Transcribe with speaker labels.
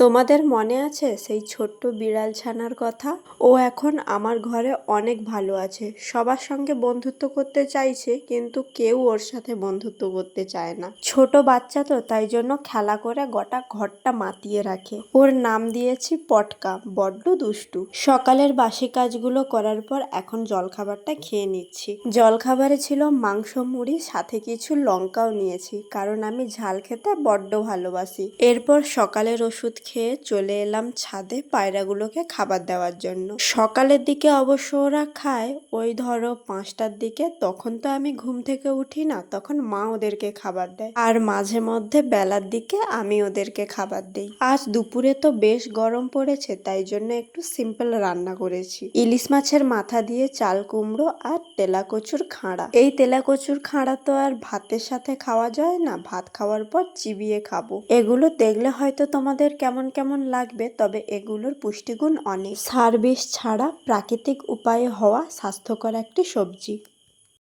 Speaker 1: তোমাদের মনে আছে সেই ছোট্ট বিড়াল ছানার কথা? ও এখন আমার ঘরে অনেক ভালো আছে, সবার সঙ্গে বন্ধুত্ব করতে চাইছে, কিন্তু কেউ ওর সাথে বন্ধুত্ব করতে চায় না। ছোট বাচ্চা তো, তাই জন্য খেলা করে গোটা ঘরটা মাতিয়ে রাখে। ওর নাম দিয়েছি পটকা, বড্ড দুষ্টু। সকালের বাসি কাজগুলো করার পর এখন জলখাবারটা খেয়ে নিচ্ছি। জলখাবারে ছিল মাংস, মুড়ি, সাথে কিছু লঙ্কাও নিয়েছি, কারণ আমি ঝাল খেতে বড্ড ভালোবাসি। এরপর সকালের ওষুধ খেয়ে চলে এলাম ছাদে পায়রাগুলোকে খাবার দেওয়ার জন্য। সকালের দিকে অবশ্য ওরা খায় ওই ধরো 5টার দিকে, তখন তো আমি ঘুম থেকে উঠি না, তখন মা ওদেরকে খাবার দেয়, আর মাঝে মধ্যে বেলার দিকে আমি ওদেরকে খাবার দিই। আজ দুপুরে তো বেশ গরম পড়েছে, তাই জন্য একটু সিম্পল রান্না করেছি। ইলিশ মাছের মাথা দিয়ে চাল কুমড়ো আর তেলাকচুর খাঁড়া। এই তেলাকচুর খাঁড়া তো আর ভাতের সাথে খাওয়া যায় না, ভাত খাওয়ার পর চিবিয়ে খাবো। এগুলো দেখলে হয়তো তোমাদের কেমন কেমন লাগবে, তবে এগুলোর পুষ্টিগুণ অনেক। সার বিষ ছাড়া প্রাকৃতিক উপায়ে হওয়া স্বাস্থ্যকর একটি সবজি।